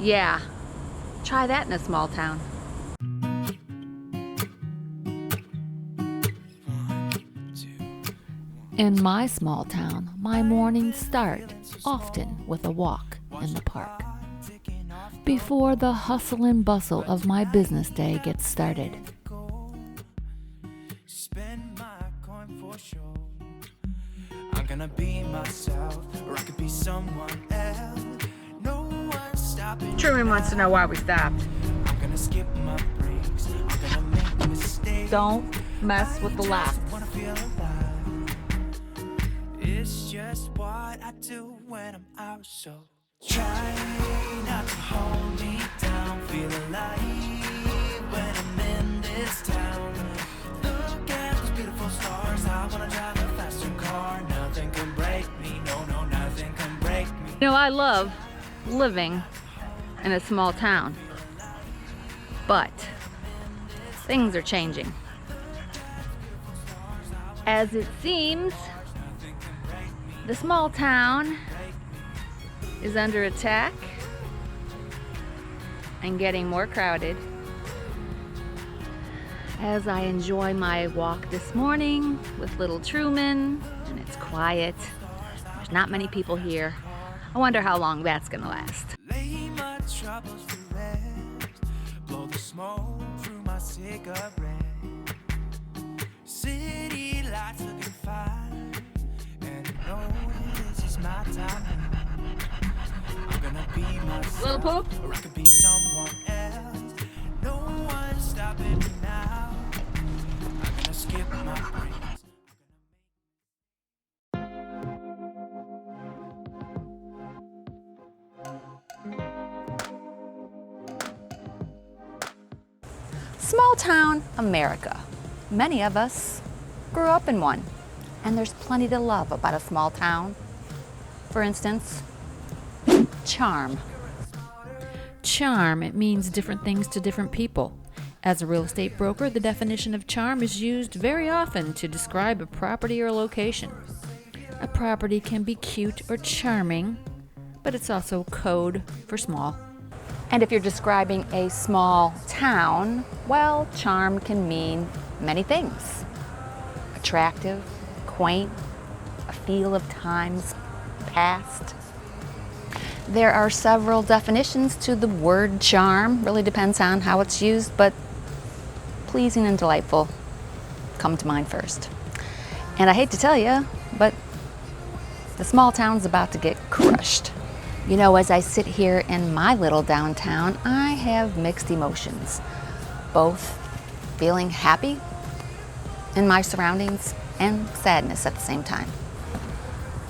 Yeah, try that in a small town. In my small town, my mornings start often with a walk in the park before the hustle and bustle of my business day gets started. I'm gonna be myself, or I could be someone else. No one's stopping. Truman wants to know why we stopped. I'm gonna skip my breaks. I'm gonna make mistakes. Don't mess with the laughs. Wanna feel alive. It's just what I do when I'm out, so try not to hold me down. Feel alive when I'm in this town. Look at those beautiful stars. I wanna drive a faster car. Nothing can break me. No, nothing can break me. You know, I love living in a small town, but things are changing. As it seems, the small town is under attack and getting more crowded. As I enjoy my walk this morning with little Truman, and it's quiet, there's not many people here. I wonder how long that's gonna last. Lay my troubles to rest. Blow the smoke through my cigarette. City lights looking fine, and I know this is my time. I'm gonna be myself, Little poop. or I could be someone else. No one's stopping me now. I'm gonna skip my breaks. Small town America. Many of us grew up in one, and there's plenty to love about a small town. For instance, charm. Charm, it means different things to different people. As a real estate broker, the definition of charm is used very often to describe a property or location. A property can be cute or charming, but it's also code for small. And if you're describing a small town, well, charm can mean many things. Attractive, quaint, a feel of times past. There are several definitions to the word charm. Really depends on how it's used, but pleasing and delightful come to mind first. And I hate to tell you, but the small town's about to get crushed. You know, as I sit here in my little downtown, I have mixed emotions. Both feeling happy in my surroundings and sadness at the same time.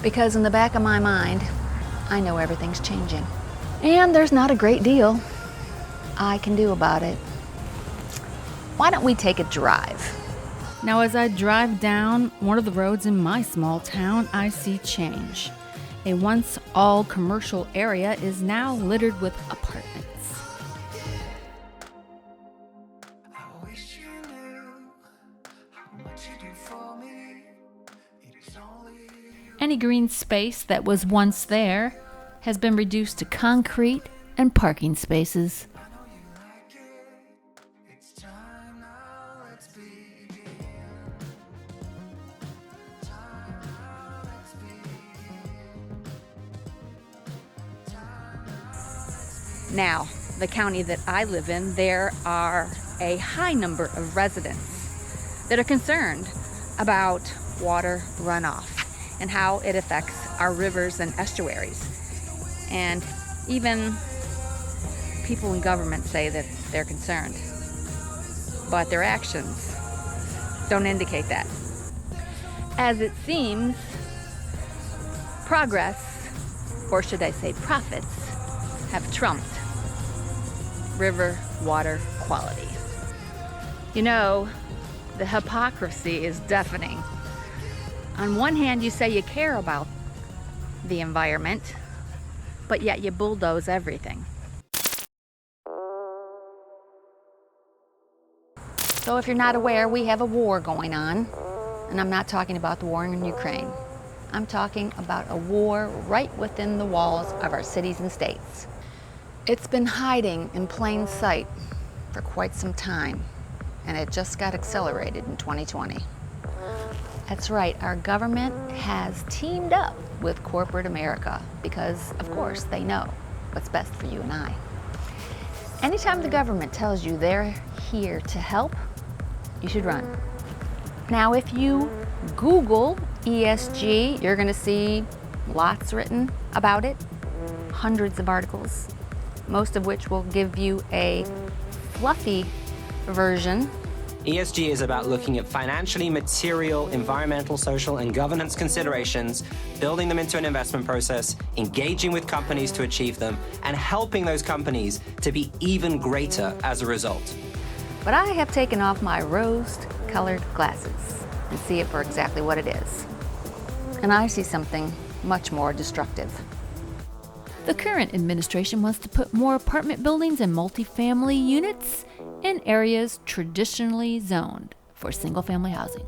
Because in the back of my mind, I know everything's changing. And there's not a great deal I can do about it. Why don't we take a drive? Now, as I drive down one of the roads in my small town, I see change. A once all commercial area is now littered with apartments. I wish you knew how much you do for me. It is only you. Any green space that was once there has been reduced to concrete and parking spaces. I know you like it. It's time now, let's begin. Time now, let's begin. Now, the county that I live in, there are a high number of residents that are concerned about water runoff and how it affects our rivers and estuaries. And even people in government say that they're concerned, but their actions don't indicate that. As it seems, progress, or should I say profits, have trumped river water quality. You know, the hypocrisy is deafening. On one hand, you say you care about the environment, but yet you bulldoze everything. So if you're not aware, we have a war going on, and I'm not talking about the war in Ukraine. I'm talking about a war right within the walls of our cities and states. It's been hiding in plain sight for quite some time, and it just got accelerated in 2020. That's right, our government has teamed up with corporate America because, of course, they know what's best for you and I. Anytime the government tells you they're here to help, you should run. Now, if you Google ESG, you're going to see lots written about it, hundreds of articles, most of which will give you a fluffy version. ESG is about looking at financially material, environmental, social, and governance considerations, building them into an investment process, engaging with companies to achieve them, and helping those companies to be even greater as a result. But I have taken off my rose-colored glasses and see it for exactly what it is. And I see something much more destructive. The current administration wants to put more apartment buildings and multifamily units in areas traditionally zoned for single-family housing.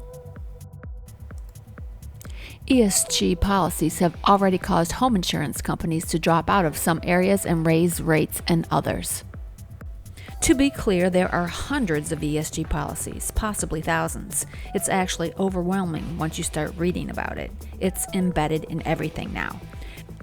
ESG policies have already caused home insurance companies to drop out of some areas and raise rates in others. To be clear, there are hundreds of ESG policies, possibly thousands. It's actually overwhelming once you start reading about it. It's embedded in everything now.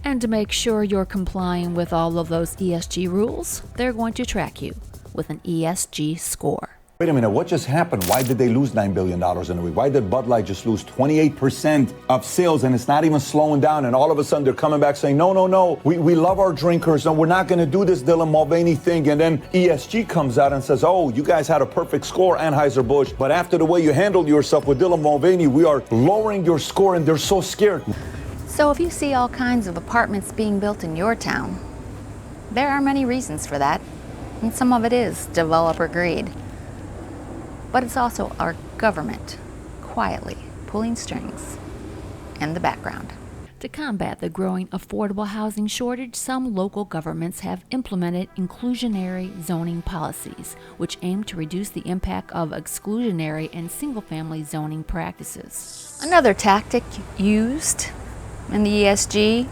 And to make sure you're complying with all of those ESG rules, they're going to track you with an ESG score. Wait a minute, what just happened? Why did they lose $9 billion in a week? Why did Bud Light just lose 28% of sales and it's not even slowing down? And all of a sudden they're coming back saying, no, we love our drinkers and we're not going to do this Dylan Mulvaney thing. And then ESG comes out and says, oh, you guys had a perfect score, Anheuser-Busch. But after the way you handled yourself with Dylan Mulvaney, we are lowering your score and they're so scared. So if you see all kinds of apartments being built in your town, there are many reasons for that. And some of it is developer greed. But it's also our government quietly pulling strings in the background. To combat the growing affordable housing shortage, some local governments have implemented inclusionary zoning policies, which aim to reduce the impact of exclusionary and single-family zoning practices. Another tactic used in the ESG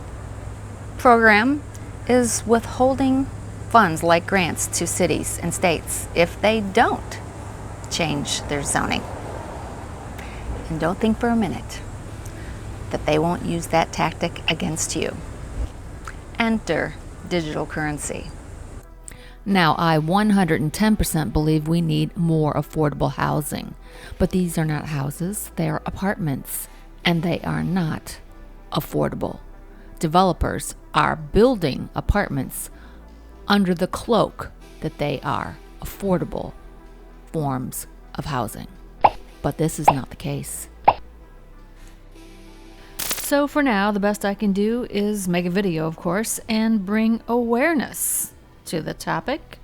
program is withholding funds like grants to cities and states if they don't change their zoning. And don't think for a minute that they won't use that tactic against you. Enter digital currency. Now, I 110% believe we need more affordable housing, but these are not houses, they are apartments, and they are not affordable. Developers are building apartments under the cloak that they are affordable forms of housing. But this is not the case. So for now, the best I can do is make a video, of course, and bring awareness to the topic.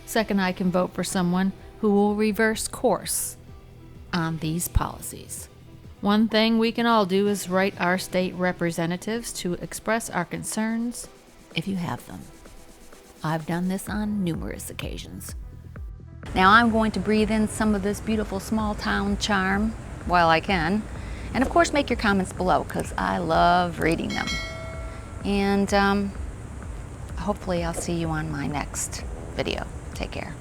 Second, I can vote for someone who will reverse course on these policies. One thing we can all do is write our state representatives to express our concerns if you have them. I've done this on numerous occasions. Now I'm going to breathe in some of this beautiful small town charm while I can. And of course make your comments below because I love reading them. And hopefully I'll see you on my next video. Take care.